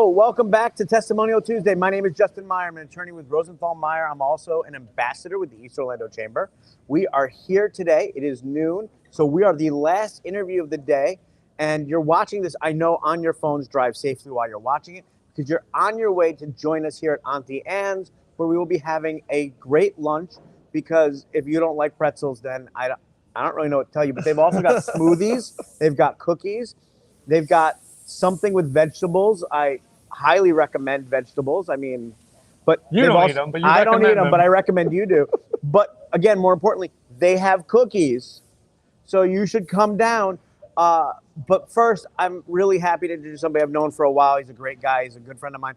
Hello, welcome back to Testimonial Tuesday. My name is Justin Meyer. I'm an attorney with Rosenthal Meyer. I'm also an ambassador with the East Orlando Chamber. We are here today. It is noon, so we are the last interview of the day. And you're watching this, I know, on your phones. Drive safely while you're watching it, because you're on your way to join us here at Auntie Anne's, where we will be having a great lunch. Because if you don't like pretzels, then I don't really know what to tell you. But they've also got smoothies. They've got cookies. They've got something with vegetables. I highly recommend vegetables. I mean, but you don't eat them, but you I don't eat them, them. but I recommend you do. But again, more importantly, they have cookies, so you should come down. But first, I'm really happy to introduce somebody I've known for a while. He's a great guy. He's a good friend of mine.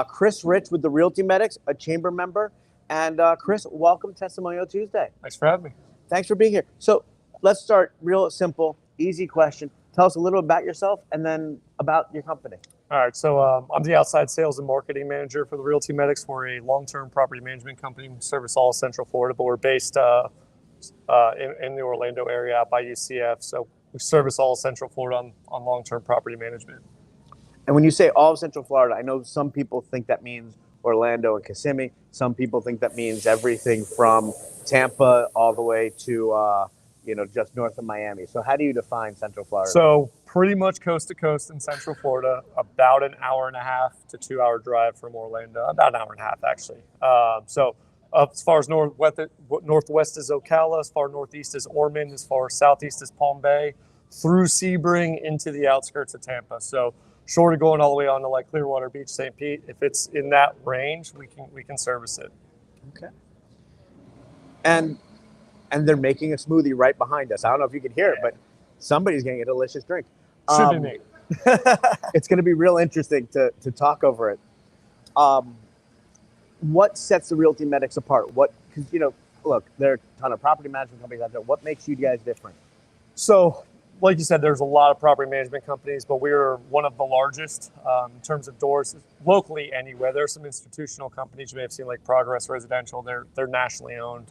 Chris Rich with the Realty Medics, a chamber member. And Chris, welcome to Testimonial Tuesday. Thanks for having me. Thanks for being here. So let's start real simple, easy question. Tell us a little about yourself and then about your company. All right, so I'm the outside sales and marketing manager for the Realty Medics. We're a long-term property management company. We service all of Central Florida, but we're based in the Orlando area out by UCF. So we service all of Central Florida on long-term property management. And when you say all of Central Florida, I know some people think that means Orlando and Kissimmee. Some people think that means everything from Tampa all the way to just north of Miami. So how do you define Central Florida? So pretty much coast to coast in Central Florida, about an hour and a half to 2 hour drive from Orlando, about an hour and a half actually. So as far as northwest is Ocala, as far northeast is Ormond, as far southeast is Palm Bay, through Sebring into the outskirts of Tampa. So short of going all the way on to like Clearwater Beach, St. Pete, if it's in that range, we can service it. Okay. And they're making a smoothie right behind us. I don't know if you can hear it, but somebody's getting a delicious drink. Should be me. It's going to be real interesting to talk over it. What sets the Realty Medics apart? Because look, there are a ton of property management companies out there. What makes you guys different? So, like you said, there's a lot of property management companies, but we're one of the largest in terms of doors locally anywhere. There are some institutional companies you may have seen, like Progress Residential. They're nationally owned.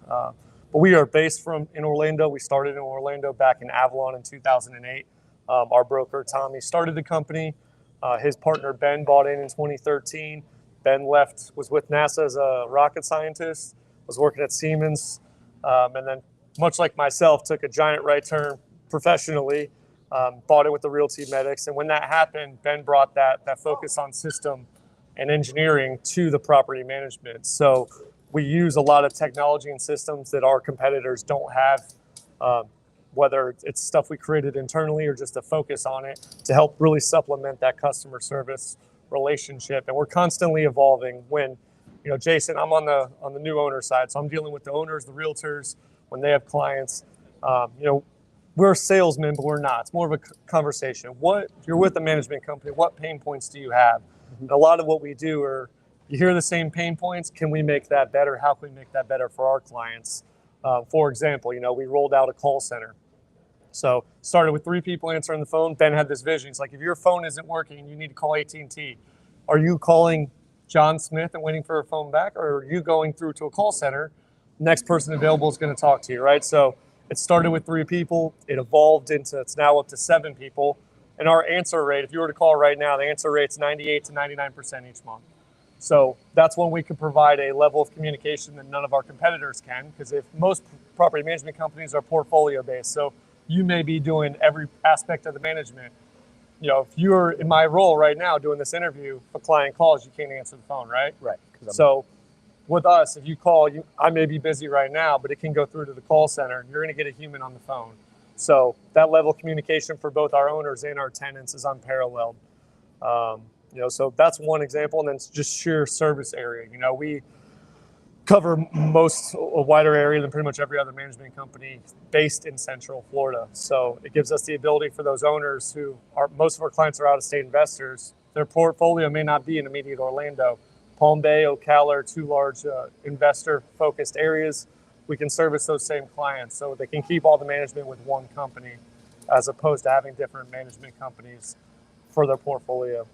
But we are based in Orlando. We started in Orlando back in Avalon in 2008. Our broker, Tommy, started the company. His partner, Ben, bought in 2013. Ben left, was with NASA as a rocket scientist, was working at Siemens, and then, much like myself, took a giant right turn professionally, bought it with the Realty Medics. And when that happened, Ben brought that focus on system and engineering to the property management. So we use a lot of technology and systems that our competitors don't have, whether it's stuff we created internally or just a focus on it to help really supplement that customer service relationship. And we're constantly evolving. When, Jason, I'm on the new owner side, so I'm dealing with the owners, the realtors, when they have clients. We're salesmen, but we're not. It's more of a conversation. You're with a management company, what pain points do you have? And a lot of what we do are, you hear the same pain points. Can we make that better? How can we make that better for our clients? For example, we rolled out a call center. So started with 3 people answering the phone. Ben had this vision. He's like, if your phone isn't working, you need to call AT&T. Are you calling John Smith and waiting for a phone back? Or are you going through to a call center? Next person available is going to talk to you, right? So it started with 3 people. It evolved it's now up to 7 people. And our answer rate, if you were to call right now, the answer rate's 98 to 99% each month. So that's when we can provide a level of communication that none of our competitors can, because if most property management companies are portfolio based, so you may be doing every aspect of the management. If you're in my role right now doing this interview, if a client calls, you can't answer the phone, right? Right. So with us, if you call, I may be busy right now, but it can go through to the call center. You're going to get a human on the phone. So that level of communication for both our owners and our tenants is unparalleled. So that's one example. And then it's just sheer service area. We cover a wider area than pretty much every other management company based in Central Florida. So it gives us the ability for those owners most of our clients are out-of-state investors. Their portfolio may not be in immediate Orlando. Palm Bay, Ocala are 2 large investor-focused areas. We can service those same clients, so they can keep all the management with one company as opposed to having different management companies for their portfolio.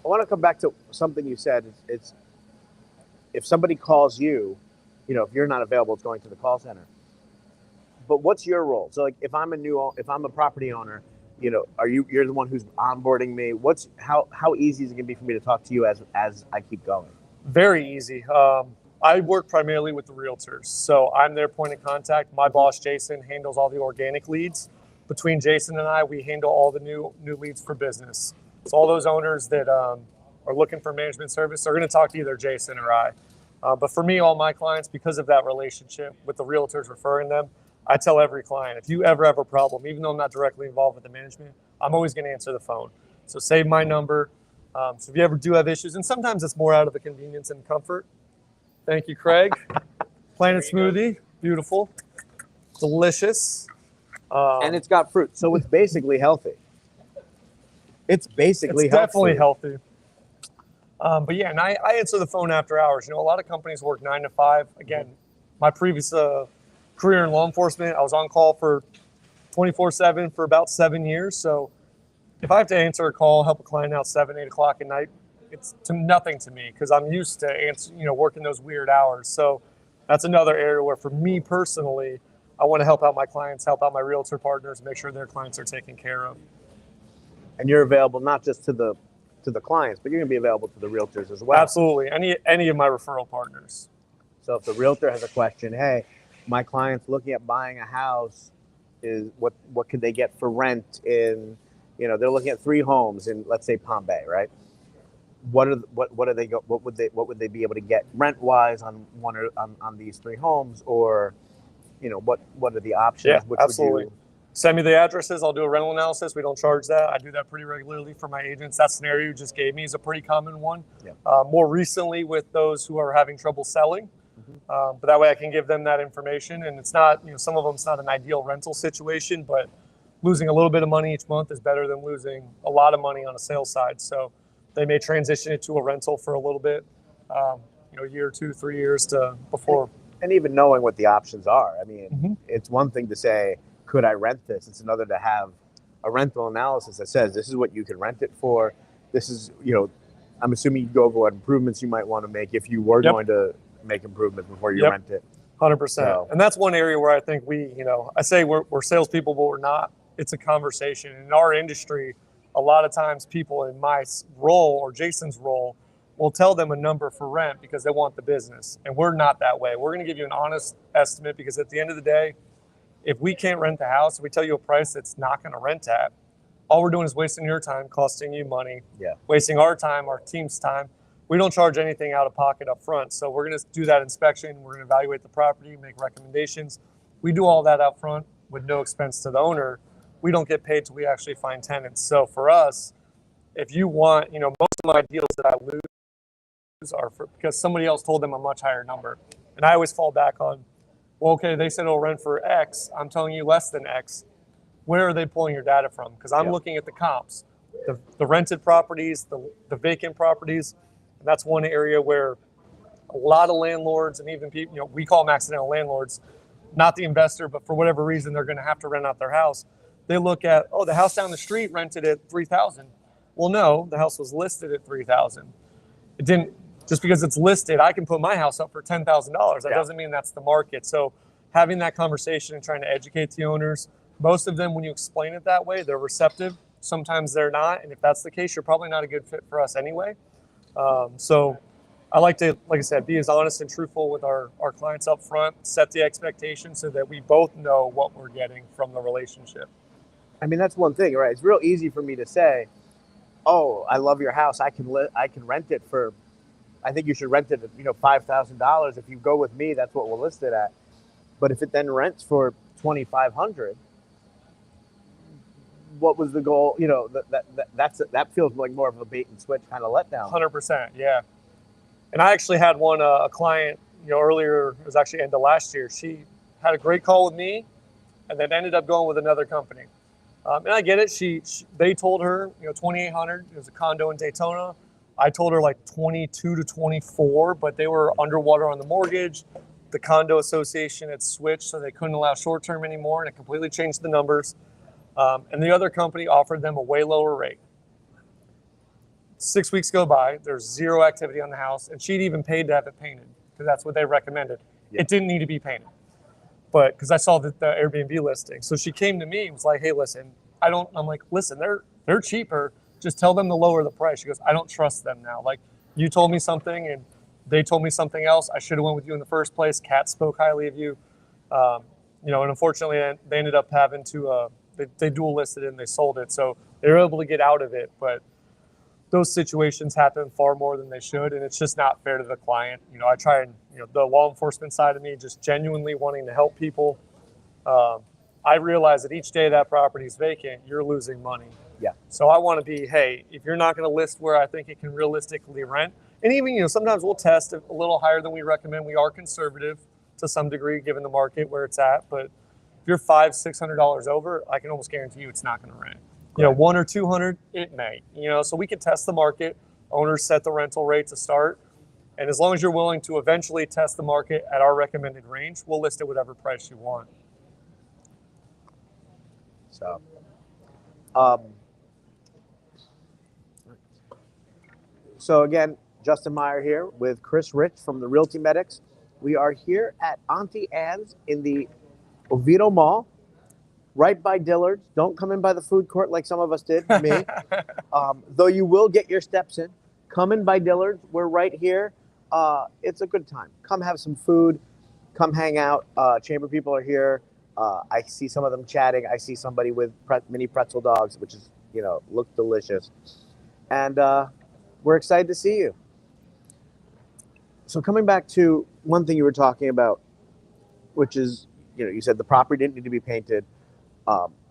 I want to come back to something you said. It's if somebody calls you, if you're not available, it's going to the call center. But what's your role? So, like, if I'm a property owner, you're the one who's onboarding me. How easy is it gonna be for me to talk to you as I keep going? Very easy. I work primarily with the realtors, so I'm their point of contact. My boss, Jason, handles all the organic leads. Between Jason and I, we handle all the new leads for business. So all those owners that are looking for management service are going to talk to either Jason or I. But for me, all my clients, because of that relationship with the realtors referring them, I tell every client, if you ever have a problem, even though I'm not directly involved with the management, I'm always going to answer the phone. So save my number. So if you ever do have issues, and sometimes it's more out of the convenience and comfort. Thank you, Craig. Planet Smoothie, beautiful, delicious. And it's got fruit, so it's basically healthy. It's definitely healthy. But yeah, and I answer the phone after hours. A lot of companies work 9 to 5. Again, my previous career in law enforcement, I was on call for 24/7 for about 7 years. So if I have to answer a call, help a client out 7, 8 o'clock at night, it's nothing to me because I'm used to working those weird hours. So that's another area where, for me personally, I want to help out my clients, help out my realtor partners, make sure their clients are taken care of. And you're available not just to the clients, but you're going to be available to the realtors as well. Absolutely, any of my referral partners. So if the realtor has a question, hey, my client's looking at buying a house, what could they get for rent in? They're looking at 3 homes in, let's say, Palm Bay, right? What would they be able to get rent wise on one or on these 3 homes, or what are the options? Yeah, Which absolutely. Send me the addresses. I'll do a rental analysis. We don't charge that. I do that pretty regularly for my agents. That scenario you just gave me is a pretty common one. Yeah. More recently with those who are having trouble selling. But that way I can give them that information. And it's not, some of them, it's not an ideal rental situation, but losing a little bit of money each month is better than losing a lot of money on a sales side. So they may transition it to a rental for a little bit, a year, 2, 3 years before. And even knowing what the options are. I mean, It's one thing to say, could I rent this? It's another to have a rental analysis that says, this is what you can rent it for. This is, I'm assuming you go over what improvements you might want to make if you were going to make improvements before you rent it. 100%. So. And that's one area where I think I say we're salespeople, but we're not. It's a conversation. In our industry, a lot of times people in my role or Jason's role will tell them a number for rent because they want the business. And we're not that way. We're going to give you an honest estimate because at the end of the day, if we can't rent the house, we tell you a price that's not going to rent at, all we're doing is wasting your time, costing you money, wasting our time, our team's time. We don't charge anything out of pocket up front. So we're going to do that inspection. We're going to evaluate the property, make recommendations. We do all that up front with no expense to the owner. We don't get paid till we actually find tenants. So for us, if you want, most of my deals that I lose are because somebody else told them a much higher number. And I always fall back on, well, okay, they said it'll rent for X. I'm telling you less than X. Where are they pulling your data from? Because I'm looking at the comps, the rented properties, the vacant properties. And that's one area where a lot of landlords and even people, we call them accidental landlords, not the investor, but for whatever reason, they're going to have to rent out their house. They look at, the house down the street rented at $3,000. Well, no, the house was listed at $3,000. It didn't, just because it's listed, I can put my house up for $10,000. That doesn't mean that's the market. So having that conversation and trying to educate the owners, most of them, when you explain it that way, they're receptive. Sometimes they're not. And if that's the case, you're probably not a good fit for us anyway. So I like to, like I said, be as honest and truthful with our clients up front, set the expectation so that we both know what we're getting from the relationship. I mean, that's one thing, right? It's real easy for me to say, oh, I love your house. I can rent it for, I think you should rent it at, $5,000. If you go with me, that's what we'll list it at. But if it then rents for $2,500, what was the goal? That feels like more of a bait and switch kind of letdown. 100%, yeah. And I actually had one, a client, earlier, it was actually end of last year. She had a great call with me and then ended up going with another company. And I get it. They told her, $2,800. It was a condo in Daytona. I told her like 22 to 24, but they were underwater on the mortgage. The condo association had switched, so they couldn't allow short-term anymore, and it completely changed the numbers. And the other company offered them a way lower rate. 6 weeks go by, there's zero activity on the house, and she'd even paid to have it painted because that's what they recommended. Yeah. It didn't need to be painted, but because I saw the Airbnb listing. So she came to me and was like, hey, listen, I'm like, listen, they're cheaper. Just tell them to lower the price. She goes, I don't trust them now. Like, you told me something and they told me something else. I should have went with you in the first place. Kat spoke highly of you. And unfortunately they ended up having to, they dual listed it and they sold it. So they were able to get out of it. But those situations happen far more than they should. And it's just not fair to the client. I try and, the law enforcement side of me, just genuinely wanting to help people. I realize that each day that property is vacant, you're losing money. Yeah. So I want to be, hey, if you're not going to list where I think it can realistically rent, and even, sometimes we'll test a little higher than we recommend. We are conservative to some degree, given the market where it's at. But if you're $500-600 over, I can almost guarantee you it's not going to rent. Right. 100 or 200, it may. So we can test the market. Owners set the rental rate to start. And as long as you're willing to eventually test the market at our recommended range, we'll list it whatever price you want. So again, Justin Meyer here with Chris Rich from the Realty Medics. We are here at Auntie Anne's in the Oviedo Mall, right by Dillard's. Don't come in by the food court like some of us did, me. Though you will get your steps in. Come in by Dillard's. We're right here. It's a good time. Come have some food. Come hang out. Chamber people are here. I see some of them chatting. I see somebody with mini pretzel dogs, which is, look delicious. And we're excited to see you. So coming back to one thing you were talking about, which is, you said the property didn't need to be painted.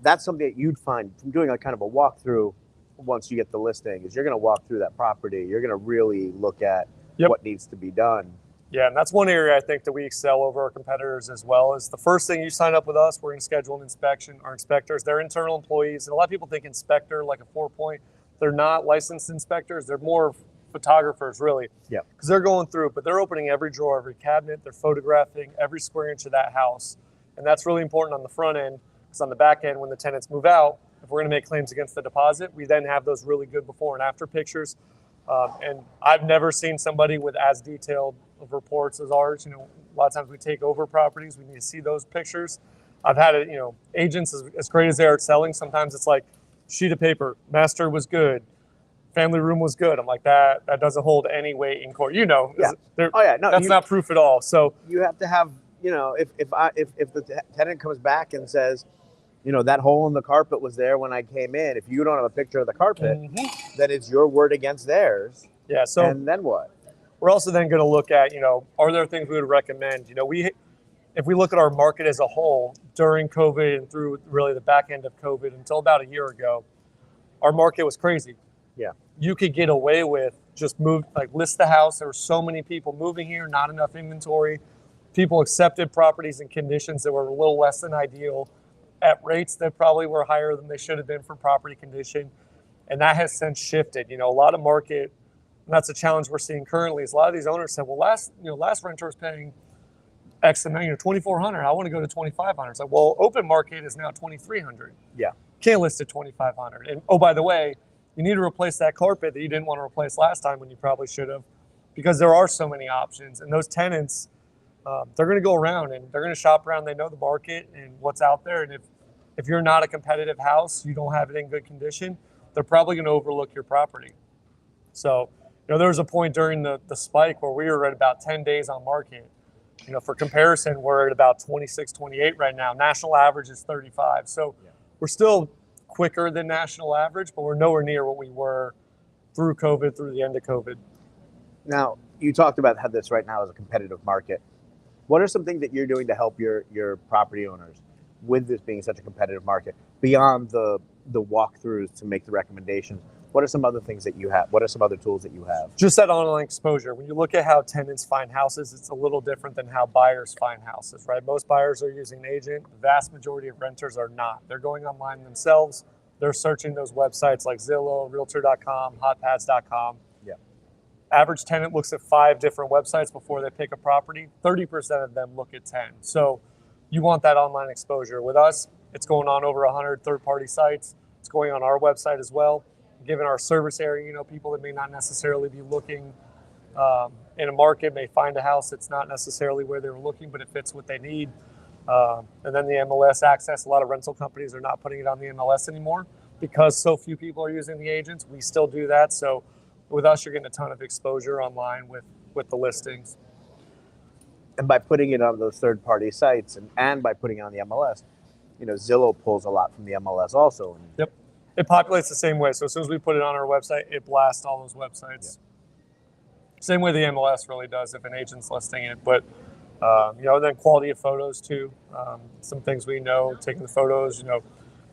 That's something that you'd find from doing kind of a walkthrough once you get the listing, is you're going to walk through that property. You're going to really look at what needs to be done. Yeah, and that's one area I think that we excel over our competitors as well. Is the first thing you sign up with us, we're going to schedule an inspection. Our inspectors, they're internal employees. And a lot of people think inspector like a 4-point. They're not licensed inspectors. They're more photographers, really. Yeah. Because they're going through, but they're opening every drawer, every cabinet. They're photographing every square inch of that house. And that's really important on the front end, because on the back end, when the tenants move out, if we're going to make claims against the deposit, we then have those really good before and after pictures. And I've never seen somebody with as detailed of reports as ours. A lot of times we take over properties. We need to see those pictures. I've had it, agents as great as they are at selling. Sometimes it's like sheet of paper. Master was good. Family room was good. I'm like, that doesn't hold any weight in court. Yeah. Oh yeah. No, that's not proof at all. So you have to have, if the tenant comes back and says, that hole in the carpet was there when I came in. If you don't have a picture of the carpet, then it's your word against theirs. Yeah. So and then what? We're also then going to look at, are there things we would recommend? If we look at our market as a whole during COVID and through really the back end of COVID until about a year ago, our market was crazy. Yeah. You could get away with just list the house. There were so many people moving here, not enough inventory. People accepted properties and conditions that were a little less than ideal at rates that probably were higher than they should have been for property condition. And that has since shifted. A lot of market, and that's a challenge we're seeing currently, is a lot of these owners said, well, last renter was paying X amount, $2,400. I want to go to $2,500. It's like, well, open market is now $2,300. Yeah. Can't list at $2,500. And oh, by the way, you need to replace that carpet that you didn't want to replace last time when you probably should have, because there are so many options. And those tenants, they're going to go around and they're going to shop around. They know the market and what's out there. And if you're not a competitive house, you don't have it in good condition, they're probably going to overlook your property. So, there was a point during the spike where we were at about 10 days on market. For comparison, we're at about 26, 28 right now. National average is 35. So we're still quicker than national average, but we're nowhere near what we were through COVID, through the end of COVID. Now, you talked about how this right now is a competitive market. What are some things that you're doing to help your property owners with this being such a competitive market beyond the walkthroughs to make the recommendations? What are some other things that you have? What are some other tools that you have? Just that online exposure. When you look at how tenants find houses, it's a little different than how buyers find houses, right? Most buyers are using an agent. The vast majority of renters are not. They're going online themselves. They're searching those websites like Zillow, Realtor.com, HotPads.com. Yeah. Average tenant looks at 5 different websites before they pick a property. 30% of them look at 10. So you want that online exposure. With us, it's going on over 100 third-party sites. It's going on our website as well. Given our service area, people that may not necessarily be looking in a market may find a house that's not necessarily where they were looking, but it fits what they need. And then the MLS access, a lot of rental companies are not putting it on the MLS anymore because so few people are using the agents. We still do that. So with us, you're getting a ton of exposure online with the listings. And by putting it on those third-party sites and by putting it on the MLS, Zillow pulls a lot from the MLS also. Yep. It populates the same way. So as soon as we put it on our website, it blasts all those websites. Yep. Same way the MLS really does if an agent's listing it. But, then quality of photos too. Some things we know, taking the photos,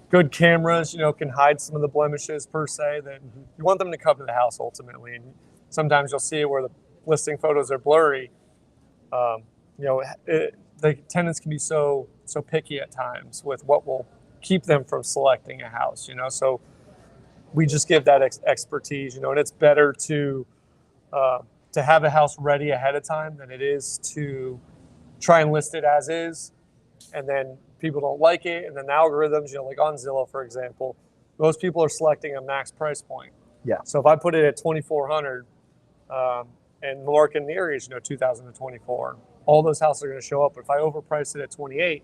good cameras, can hide some of the blemishes per se that you want them to cover the house ultimately. And sometimes you'll see where the listing photos are blurry. The tenants can be so picky at times with what will keep them from selecting a house, so we just give that expertise, and it's better to have a house ready ahead of time than it is to try and list it as is, and then people don't like it, and then the algorithms, like on Zillow, for example, most people are selecting a max price point. Yeah. So if I put it at 2,400, and the market in the area is 2,000 to 24, all those houses are going to show up. But if I overprice it at 28,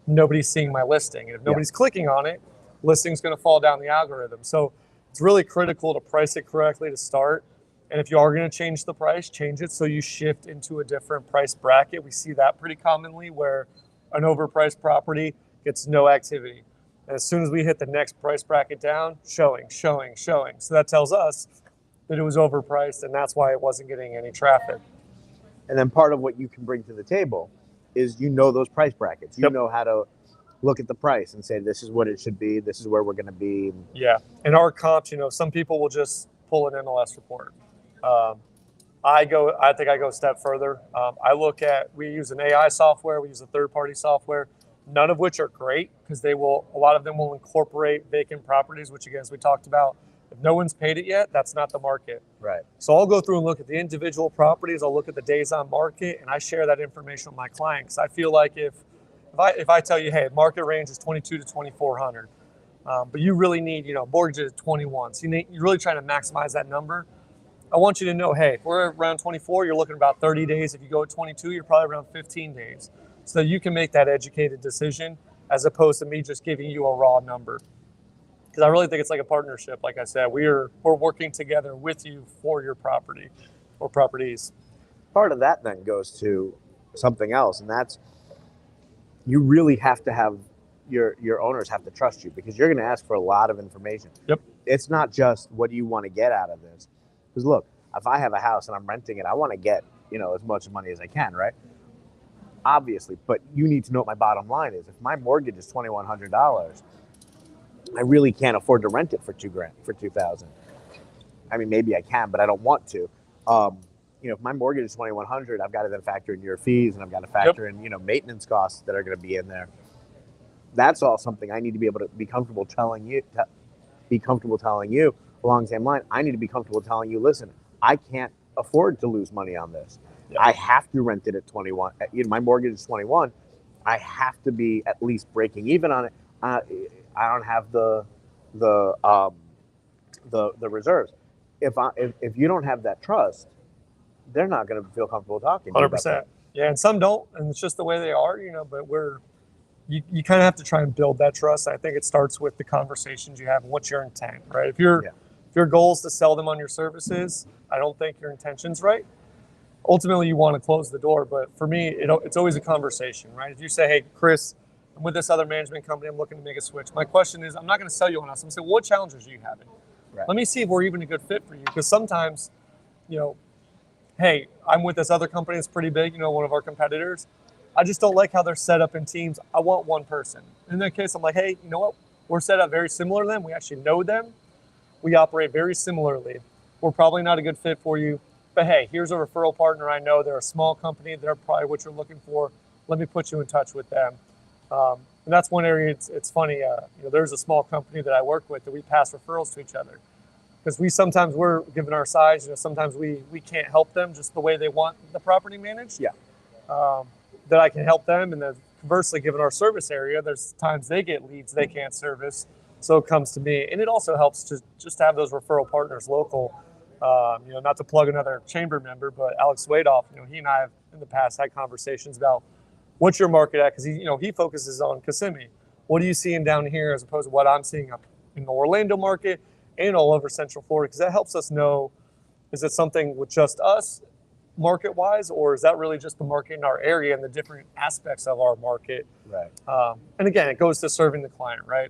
nobody's seeing my listing, and if nobody's clicking on it, listing's going to fall down the algorithm. So it's really critical to price it correctly to start. And if you are going to change the price, change it so you shift into a different price bracket. We see that pretty commonly where an overpriced property gets no activity. And as soon as we hit the next price bracket down, showing. So that tells us that it was overpriced, and that's why it wasn't getting any traffic. And then part of what you can bring to the table is those price brackets. You know how to look at the price and say, this is what it should be, this is where we're going to be. Yeah, and our comps, some people will just pull an MLS report. I think I go a step further. We use an AI software, we use a third-party software, none of which are great because a lot of them will incorporate vacant properties, which again, as we talked about, if no one's paid it yet, that's not the market. Right. So I'll go through and look at the individual properties, I'll look at the days on market, and I share that information with my clients. I feel like if I tell you, hey, market range is 22 to 2,400, but you really need, mortgage at 21, so you're really trying to maximize that number. I want you to know, hey, if we're around 24, you're looking about 30 days. If you go at 22, you're probably around 15 days. So you can make that educated decision as opposed to me just giving you a raw number. Because I really think it's like a partnership. Like I said, we're working together with you for your property or properties. Part of that then goes to something else, and that's you really have to have your owners have to trust you because you're going to ask for a lot of information. Yep. It's not just what do you want to get out of this. Because look, if I have a house and I'm renting it, I want to get, as much money as I can, right? Obviously, but you need to know what my bottom line is. If my mortgage is $2,100, I really can't afford to rent it for $2,000. I mean, maybe I can, but I don't want to. If my mortgage is $2,100, I've got to then factor in your fees, and I've got to factor in, maintenance costs that are going to be in there. That's all something I need to be able to be comfortable telling you. Along the same line, I need to be comfortable telling you, listen, I can't afford to lose money on this. Yeah. I have to rent it at 21. My mortgage is 21. I have to be at least breaking even on it. I don't have the reserves. If you don't have that trust, they're not going to feel comfortable talking. 100%. Yeah, and some don't, and it's just the way they are, But you kind of have to try and build that trust. I think it starts with the conversations you have and what's your intent, right? If your goal is to sell them on your services, I don't think your intention's right. Ultimately, you want to close the door, but for me, it's always a conversation, right? If you say, hey, Chris, I'm with this other management company, I'm looking to make a switch. My question is, I'm not going to sell you on us. I'm going to say, what challenges are you having? Right. Let me see if we're even a good fit for you. Because sometimes, hey, I'm with this other company that's pretty big, one of our competitors. I just don't like how they're set up in teams. I want one person. In that case, I'm like, hey, you know what? We're set up very similar to them. We actually know them. We operate very similarly. We're probably not a good fit for you. But hey, here's a referral partner I know. They're a small company. They're probably what you're looking for. Let me put you in touch with them. And that's one area. It's funny. There's a small company that I work with that we pass referrals to each other because we're given our size. Sometimes we can't help them just the way they want the property managed. Yeah. That I can help them, and then conversely, given our service area, there's times they get leads they can't service, so it comes to me. And it also helps to just have those referral partners local. Not to plug another chamber member, but Alex Wadoff, he and I have in the past had conversations about what's your market at? Because he focuses on Kissimmee. What are you seeing down here as opposed to what I'm seeing up in the Orlando market and all over Central Florida? Because that helps us know, is it something with just us market-wise, or is that really just the market in our area and the different aspects of our market? Right. And again, it goes to serving the client, right?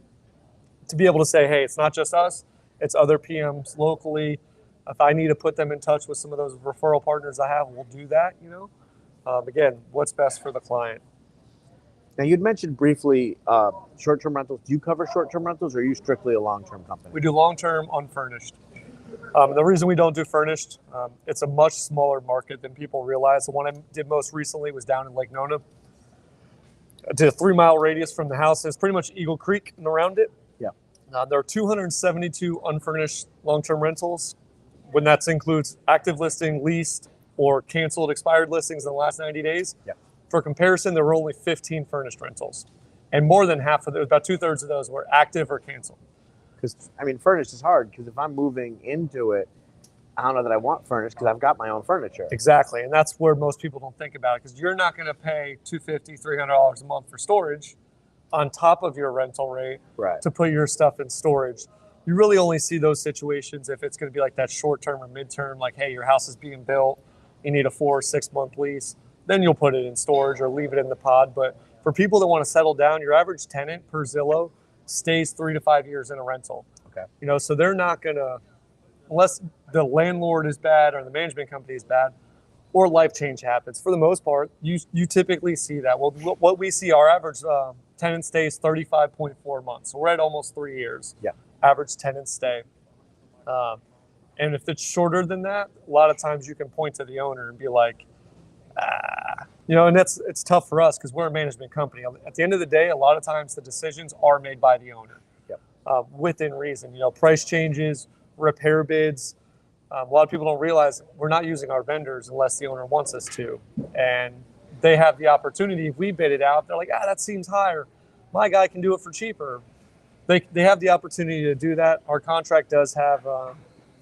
To be able to say, hey, it's not just us, it's other PMs locally. If I need to put them in touch with some of those referral partners I have, we'll do that, Again, what's best for the client. Now, you'd mentioned briefly short-term rentals. Do you cover short-term rentals, or are you strictly a long-term company? We do long-term unfurnished. The reason we don't do furnished, it's a much smaller market than people realize. The one I did most recently was down in Lake Nona. I did a 3-mile radius from the house. It's pretty much Eagle Creek and around it. Yeah. There are 272 unfurnished long-term rentals. When that includes active listing, leased, or canceled expired listings in the last 90 days. Yeah. For comparison, there were only 15 furnished rentals. And more than half of those, about 2/3 of those were active or canceled. Because, furnished is hard, because if I'm moving into it, I don't know that I want furnished because I've got my own furniture. Exactly. And that's where most people don't think about it, because you're not going to pay $250, $300 a month for storage on top of your rental rate to put your stuff in storage. You really only see those situations if it's going to be like that short-term or mid-term, like, hey, your house is being built, you need a 4 or 6 month lease, then you'll put it in storage or leave it in the pod. But for people that want to settle down, your average tenant per Zillow stays 3 to 5 years in a rental. Okay. So they're not going to, unless the landlord is bad or the management company is bad or life change happens. For the most part, you typically see that. Well, what we see, our average tenant stays 35.4 months. So we're at almost 3 years. Yeah. Average tenant stay. And if it's shorter than that, a lot of times you can point to the owner and be like, and it's tough for us because we're a management company. At the end of the day, a lot of times the decisions are made by the owner. Yep. Within reason. Price changes, repair bids. A lot of people don't realize we're not using our vendors unless the owner wants us to. And they have the opportunity, if we bid it out, they're like, that seems higher. My guy can do it for cheaper. They have the opportunity to do that. Our contract does have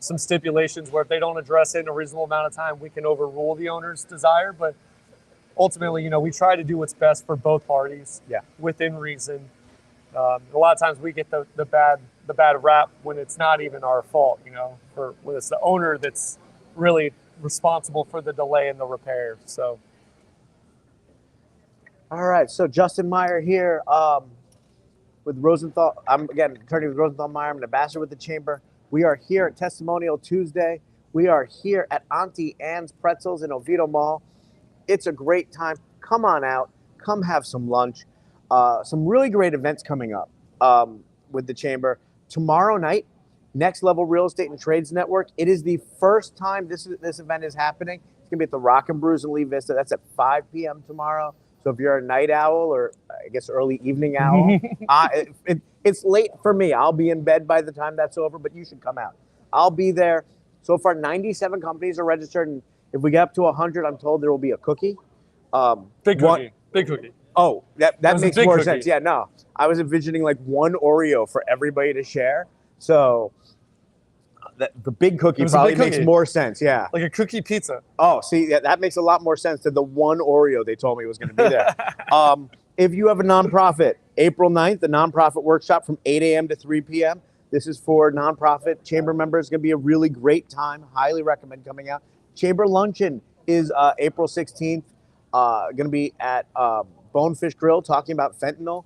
some stipulations where if they don't address it in a reasonable amount of time, we can overrule the owner's desire. But ultimately, we try to do what's best for both parties within reason. A lot of times we get the bad rap when it's not even our fault, when it's the owner that's really responsible for the delay in the repair. So. All right. So Justin Meyer here with Rosenthal. I'm, again, attorney with Rosenthal Meyer. I'm an ambassador with the Chamber. We are here at Testimonial Tuesday. We are here at Auntie Anne's Pretzels in Oviedo Mall. It's a great time. Come on out. Come have some lunch. Some really great events coming up with the Chamber. Tomorrow night, Next Level Real Estate and Trades Network. It is the first time this event is happening. It's going to be at the Rock and Brews in Lee Vista. That's at 5 p.m. tomorrow. So if you're a night owl or I guess early evening owl, it's late for me. I'll be in bed by the time that's over, but you should come out. I'll be there. So far, 97 companies are registered. And if we get up to 100, I'm told there will be a cookie. Big cookie. Oh, that makes more cookie. sense. Yeah, no. I was envisioning like one Oreo for everybody to share. So the big cookie probably makes more sense. Yeah. Like a cookie pizza. Oh, see, that makes a lot more sense than the one Oreo they told me was going to be there. If you have a nonprofit, April 9th, the nonprofit workshop from 8 a.m. to 3 p.m. This is for nonprofit Chamber members. It's going to be a really great time. Highly recommend coming out. Chamber Luncheon is April 16th. Going to be at Bonefish Grill talking about fentanyl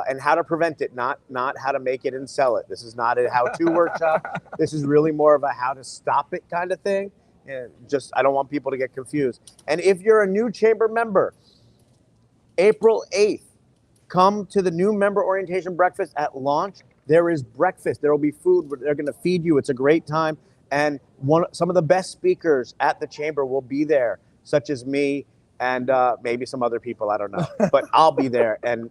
and how to prevent it, not how to make it and sell it. This is not a how-to workshop. This is really more of a how to stop it kind of thing. And I don't want people to get confused. And if you're a new Chamber member, April 8th, come to the new member orientation breakfast at launch. There is breakfast. There will be food. They're going to feed you. It's a great time. And some of the best speakers at the Chamber will be there, such as me and maybe some other people. I don't know. But I'll be there, and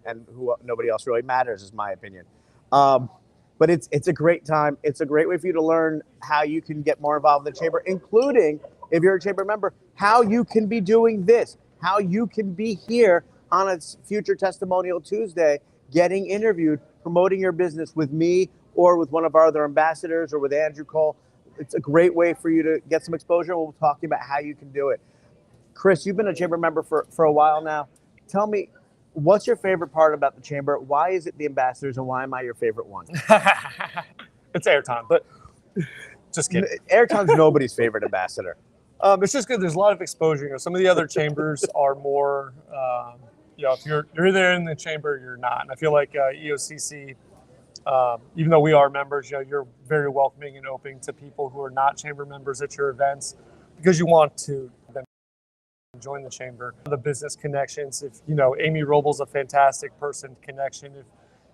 nobody else really matters, is my opinion. But it's a great time. It's a great way for you to learn how you can get more involved in the Chamber, including, if you're a Chamber member, how you can be doing this, how you can be here on a future Testimonial Tuesday, getting interviewed, promoting your business with me or with one of our other ambassadors or with Andrew Cole. It's a great way for you to get some exposure. We'll be talking about how you can do it. Chris, you've been a Chamber member for a while now. Tell me, what's your favorite part about the chamber? Why is it the ambassadors, and why am I your favorite one? It's airtime, but just kidding. Airtime's nobody's favorite ambassador. It's just good. There's a lot of exposure. You know, some of the other chambers are more, if you're there in the chamber, you're not. And I feel like EOCC, even though we are members, you're very welcoming and open to people who are not chamber members at your events, because you want to them join the chamber. The business connections. If Amy Robles, a fantastic person connection.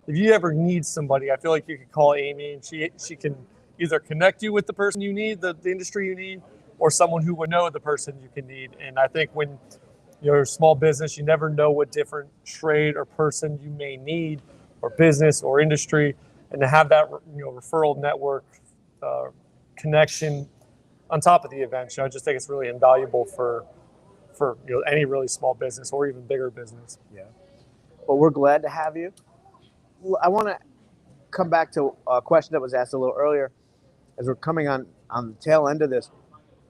If you ever need somebody, I feel like you could call Amy, and she can either connect you with the person you need, the industry you need, or someone who would know the person you can need. And I think when you're a small business, you never know what different trade or person you may need, or business or industry, and to have that referral network connection on top of the event, I just think it's really invaluable for any really small business or even bigger business. Yeah. Well, we're glad to have you. I want to come back to a question that was asked a little earlier, as we're coming on the tail end of this.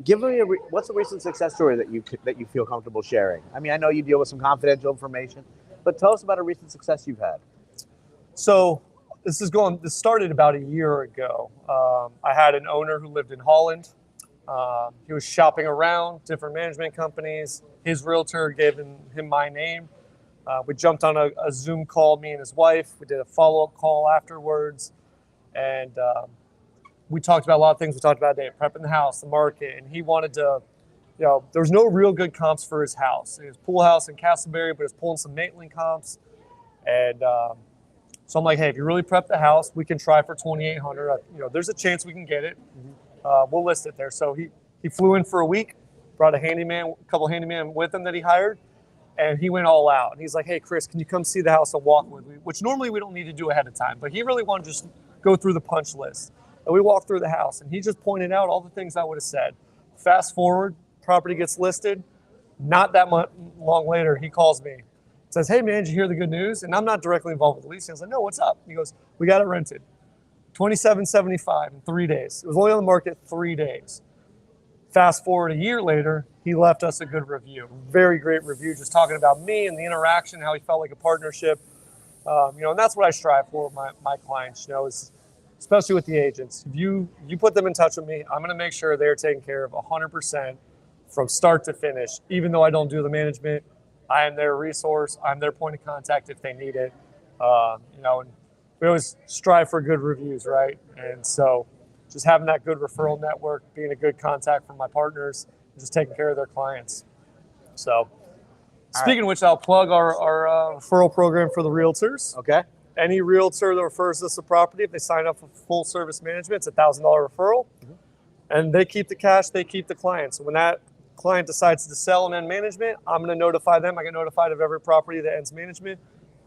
Give me what's a recent success story that you feel comfortable sharing? I mean, I know you deal with some confidential information, but tell us about a recent success you've had. So this started about a year ago. I had an owner who lived in Holland. He was shopping around different management companies. His realtor gave him my name. We jumped on a Zoom call, me and his wife. We did a follow-up call afterwards, and we talked about a lot of things. We talked about prepping the house, the market, and he wanted to, there was no real good comps for his house. It was pool house in Castleberry, but he was pulling some Maitland comps. And so I'm like, hey, if you really prep the house, we can try for $2,800. There's a chance we can get it. We'll list it there. So he flew in for a week, brought a couple handyman with him that he hired, and he went all out. And he's like, hey, Chris, can you come see the house and walk with me? Which normally we don't need to do ahead of time, but he really wanted to just go through the punch list. And we walked through the house, and he just pointed out all the things I would have said. Fast forward, property gets listed. Not that long later, he calls me, says, hey, man, did you hear the good news? And I'm not directly involved with the leasing. I was like, no, what's up? He goes, we got it rented. $27.75 in 3 days. It was only on the market 3 days. Fast forward a year later, he left us a good review. Very great review, just talking about me and the interaction, how he felt like a partnership. And that's what I strive for with my clients, is especially with the agents. If you put them in touch with me, I'm going to make sure they're taken care of 100% from start to finish. Even though I don't do the management, I am their resource. I'm their point of contact if they need it. And we always strive for good reviews, right? And so just having that good referral network, being a good contact for my partners, and just taking care of their clients. So speaking of which, I'll plug our referral program for the realtors. Okay. Any realtor that refers us a property, if they sign up for full service management, it's a $1,000 referral. Mm-hmm. And they keep the cash, they keep the client. So when that client decides to sell and end management, I'm going to notify them. I get notified of every property that ends management.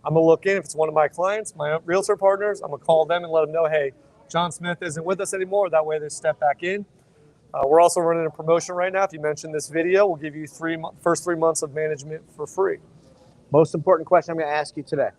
I'm going to look in. If it's one of my clients, my realtor partners, I'm going to call them and let them know, hey, John Smith isn't with us anymore. That way they step back in. We're also running a promotion right now. If you mention this video, we'll give you first 3 months of management for free. Most important question I'm going to ask you today.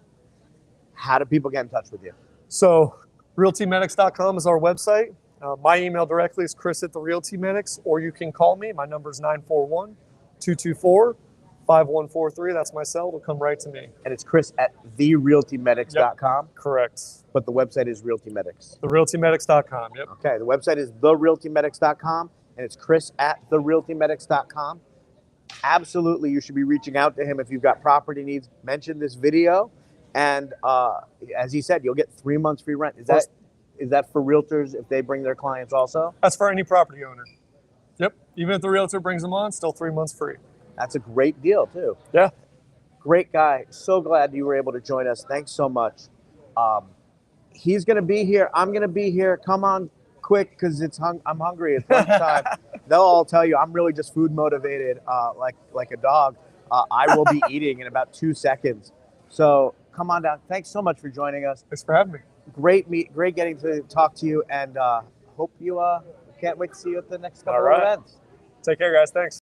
How do people get in touch with you? So realtymedics.com is our website. My email directly is chris@therealtymedics, or you can call me. My number is 941-224-5143. That's my cell. It'll come right to me. And it's chris@therealtymedics.com? Yep, correct. But the website is Realty Medics. Therealtymedics.com, yep. Okay, the website is therealtymedics.com, and it's chris@therealtymedics.com. Absolutely, you should be reaching out to him if you've got property needs. Mention this video, and as he said, you'll get 3 months free rent. Is that for realtors if they bring their clients also? That's for any property owner. Yep. Even if the realtor brings them on, still 3 months free. That's a great deal too. Yeah. Great guy. So glad you were able to join us. Thanks so much. He's going to be here. I'm going to be here. Come on quick because I'm hungry. It's lunchtime. They'll all tell you I'm really just food motivated, like a dog. I will be eating in about 2 seconds. So come on down. Thanks so much for joining us. Thanks for having me. Great getting to talk to you, and hope you can't wait to see you at the next couple of events. Take care, guys. Thanks.